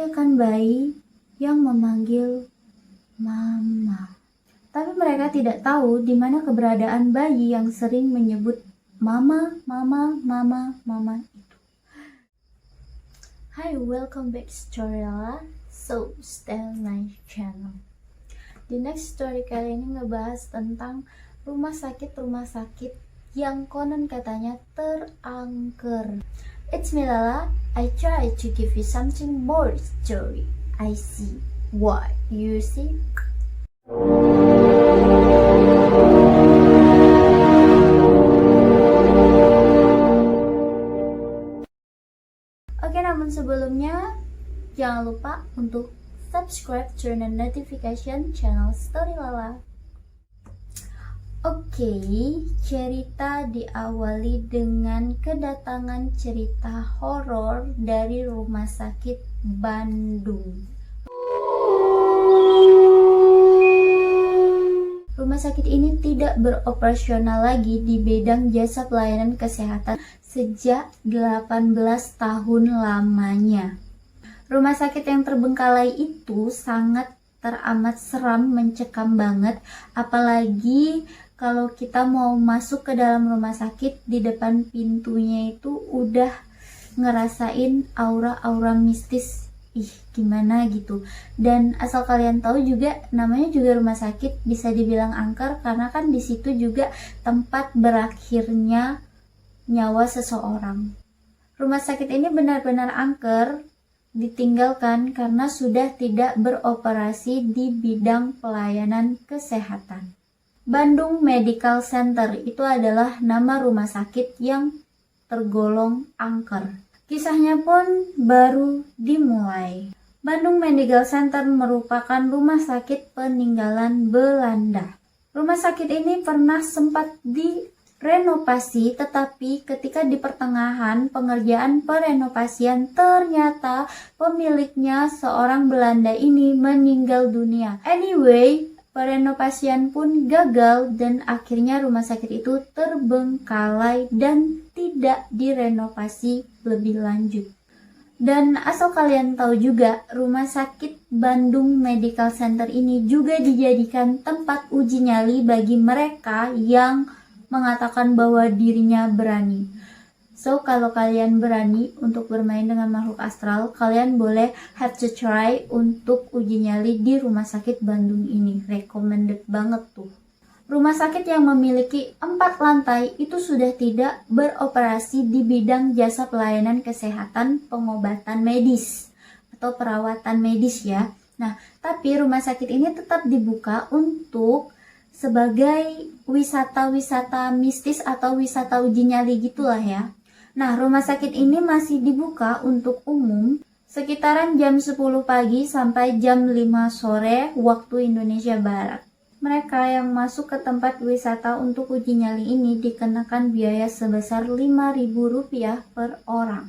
teriakan bayi yang memanggil mama. Tapi mereka tidak tahu di mana keberadaan bayi yang sering menyebut mama, mama, mama, mama itu. Hi, welcome back to Storylala. So, stay on my channel. Di next story kali ini ngebahas tentang rumah sakit yang konon katanya terangker. It's me Lala. I try to give you something more story. I see what you see. Oke, namun sebelumnya jangan lupa untuk subscribe, turn on notification channel Storylala. Oke, cerita diawali dengan kedatangan cerita horor dari Rumah Sakit Bandung. Rumah sakit ini tidak beroperasional lagi di bidang jasa pelayanan kesehatan sejak 18 tahun lamanya. Rumah sakit yang terbengkalai itu sangat teramat seram, mencekam banget, apalagi kalau kita mau masuk ke dalam rumah sakit, di depan pintunya itu udah ngerasain aura-aura mistis. Gimana gitu. Dan asal kalian tahu juga, namanya juga rumah sakit, bisa dibilang angker karena kan di situ juga tempat berakhirnya nyawa seseorang. Rumah sakit ini benar-benar angker, ditinggalkan karena sudah tidak beroperasi di bidang pelayanan kesehatan. Bandung Medical Center itu adalah nama rumah sakit yang tergolong angker. Kisahnya pun baru dimulai. Bandung Medical Center merupakan rumah sakit peninggalan Belanda. Rumah sakit ini pernah sempat direnovasi, tetapi ketika di pertengahan pengerjaan perenovasian ternyata pemiliknya seorang Belanda ini meninggal dunia. Anyway, perenovasian pun gagal dan akhirnya rumah sakit itu terbengkalai dan tidak direnovasi lebih lanjut. Dan asal kalian tahu juga, Rumah Sakit Bandung Medical Center ini juga dijadikan tempat uji nyali bagi mereka yang mengatakan bahwa dirinya berani. So, kalau kalian berani untuk bermain dengan makhluk astral, kalian boleh have to try untuk uji nyali di Rumah Sakit Bandung ini. Recommended banget tuh. Rumah sakit yang memiliki 4 lantai itu sudah tidak beroperasi di bidang jasa pelayanan kesehatan pengobatan medis atau perawatan medis ya. Nah, tapi rumah sakit ini tetap dibuka untuk sebagai wisata-wisata mistis atau wisata uji nyali gitulah ya. Nah, rumah sakit ini masih dibuka untuk umum sekitaran jam 10 pagi sampai jam 5 sore waktu Indonesia Barat. Mereka yang masuk ke tempat wisata untuk uji nyali ini dikenakan biaya sebesar Rp5.000 per orang.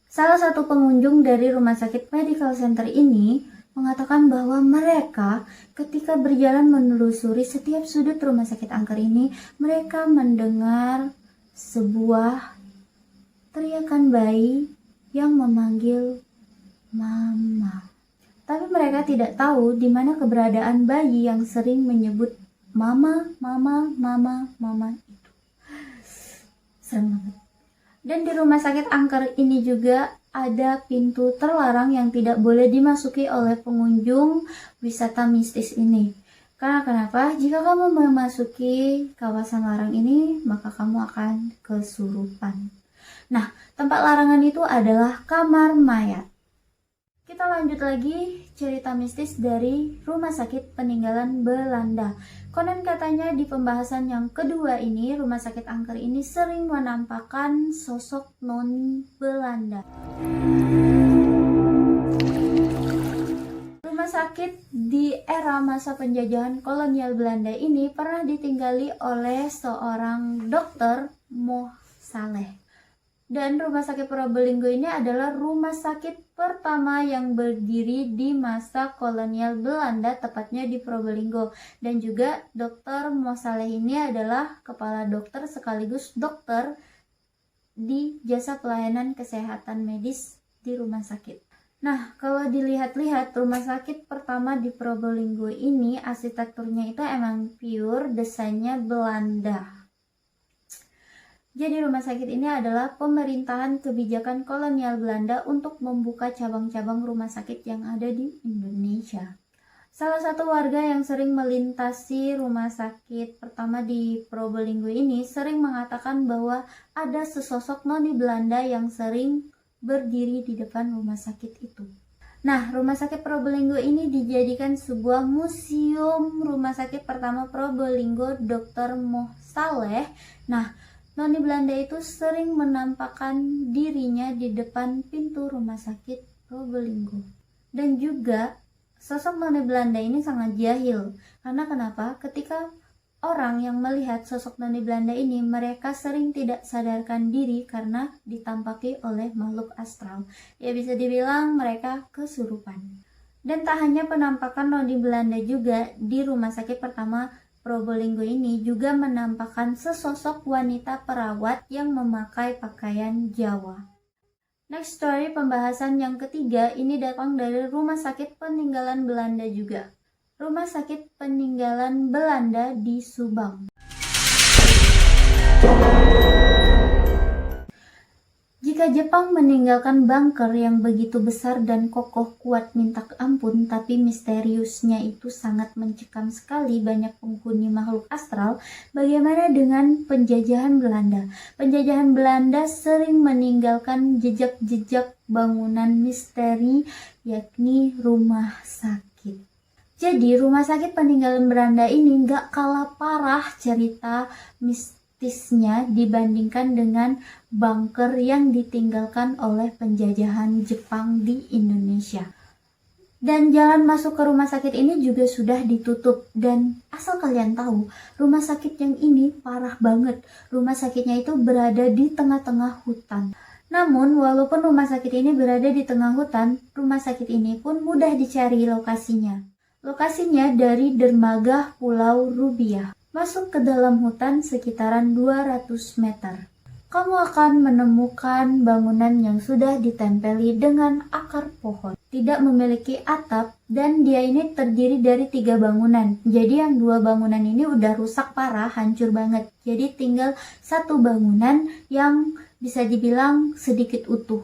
Salah satu pengunjung dari Rumah Sakit Medical Center ini mengatakan bahwa mereka ketika berjalan menelusuri setiap sudut rumah sakit angker ini, mereka mendengar sebuah teriakan bayi yang memanggil mama. Tapi mereka tidak tahu di mana keberadaan bayi yang sering menyebut mama, mama, mama, mama itu. Serem banget. Dan di rumah sakit angker ini juga ada pintu terlarang yang tidak boleh dimasuki oleh pengunjung wisata mistis ini. Karena kenapa? Jika kamu memasuki kawasan larang ini, maka kamu akan kesurupan. Nah, tempat larangan itu adalah kamar mayat. Kita lanjut lagi cerita mistis dari Rumah Sakit Peninggalan Belanda. Konon katanya di pembahasan yang kedua ini, Rumah Sakit Angker ini sering menampakkan sosok noni Belanda. Rumah sakit di era masa penjajahan kolonial Belanda ini pernah ditinggali oleh seorang dokter Mo Saleh. Dan Rumah Sakit Probolinggo ini adalah rumah sakit pertama yang berdiri di masa kolonial Belanda, tepatnya di Probolinggo. Dan juga Dr. Mo Saleh ini adalah kepala dokter sekaligus dokter di jasa pelayanan kesehatan medis di rumah sakit. Nah, kalau dilihat-lihat rumah sakit pertama di Probolinggo ini arsitekturnya itu emang pure desainnya Belanda. Jadi rumah sakit ini adalah pemerintahan kebijakan kolonial Belanda untuk membuka cabang-cabang rumah sakit yang ada di Indonesia. Salah satu warga yang sering melintasi rumah sakit pertama di Probolinggo ini sering mengatakan bahwa ada sesosok noni Belanda yang sering berdiri di depan rumah sakit itu. Nah, rumah sakit Probolinggo ini dijadikan sebuah museum rumah sakit pertama Probolinggo Dr. Moh Saleh. Nah, noni Belanda itu sering menampakkan dirinya di depan pintu rumah sakit Probolinggo. Dan juga sosok noni Belanda ini sangat jahil. Karena kenapa? Ketika orang yang melihat sosok noni Belanda ini, mereka sering tidak sadarkan diri karena ditampaki oleh makhluk astral. Ya bisa dibilang mereka kesurupan. Dan tak hanya penampakan noni Belanda juga, di rumah sakit pertama Probolinggo ini juga menampakkan sesosok wanita perawat yang memakai pakaian Jawa. Next story pembahasan yang ketiga ini datang dari rumah sakit peninggalan Belanda juga. Rumah sakit peninggalan Belanda di Subang. Jika Jepang meninggalkan bunker yang begitu besar dan kokoh kuat minta ampun, tapi misteriusnya itu sangat mencekam sekali banyak penghuni makhluk astral, bagaimana dengan penjajahan Belanda? Penjajahan Belanda sering meninggalkan jejak-jejak bangunan misteri, yakni rumah sakit. Jadi rumah sakit peninggalan Belanda ini gak kalah parah cerita mistisnya dibandingkan dengan bunker yang ditinggalkan oleh penjajahan Jepang di Indonesia. Dan jalan masuk ke rumah sakit ini juga sudah ditutup. Dan asal kalian tahu, rumah sakit yang ini parah banget. Rumah sakitnya itu berada di tengah-tengah hutan. Namun, walaupun rumah sakit ini berada di tengah hutan, rumah sakit ini pun mudah dicari lokasinya. Lokasinya dari dermaga Pulau Rubiah. Masuk ke dalam hutan sekitaran 200 meter. Kamu akan menemukan bangunan yang sudah ditempeli dengan akar pohon. Tidak memiliki atap dan dia ini terdiri dari 3 bangunan. Jadi yang 2 bangunan ini udah rusak parah, hancur banget. Jadi tinggal 1 bangunan yang bisa dibilang sedikit utuh.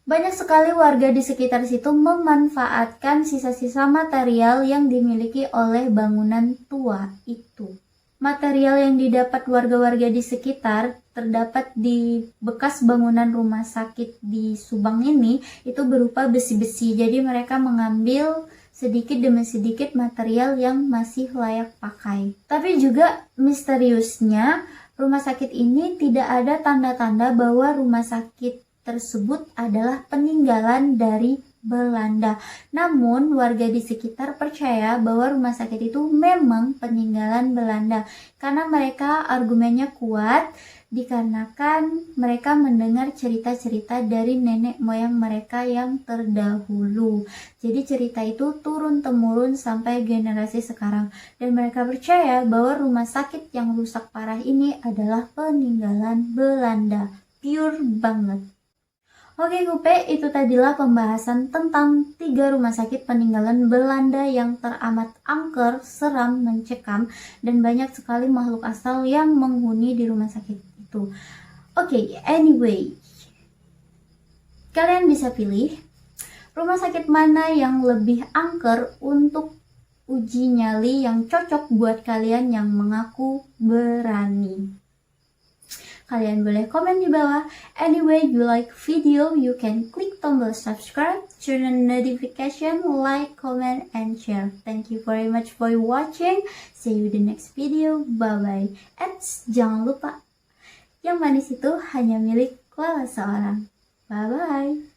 Banyak sekali warga di sekitar situ memanfaatkan sisa-sisa material yang dimiliki oleh bangunan tua itu. Material yang didapat warga-warga di sekitar terdapat di bekas bangunan rumah sakit di Subang ini itu berupa besi-besi. Jadi mereka mengambil sedikit demi sedikit material yang masih layak pakai. Tapi juga misteriusnya rumah sakit ini tidak ada tanda-tanda bahwa rumah sakit tersebut adalah peninggalan dari Belanda. Namun warga di sekitar percaya bahwa rumah sakit itu memang peninggalan Belanda karena mereka argumennya kuat dikarenakan mereka mendengar cerita-cerita dari nenek moyang mereka yang terdahulu. Jadi cerita itu turun-temurun sampai generasi sekarang dan mereka percaya bahwa rumah sakit yang rusak parah ini adalah peninggalan Belanda. Pure banget. Oke Gupe, itu tadilah pembahasan tentang 3 rumah sakit peninggalan Belanda yang teramat angker, seram, mencekam, dan banyak sekali makhluk astral yang menghuni di rumah sakit itu. Oke, anyway, kalian bisa pilih rumah sakit mana yang lebih angker untuk uji nyali yang cocok buat kalian yang mengaku berani. Kalian boleh komen di bawah. Anyway, you like video, you can click tombol subscribe, turn on notification, like, comment, and share. Thank you very much for watching. See you in the next video. Bye-bye. And jangan lupa, yang manis itu hanya milik Lala seorang. Bye-bye.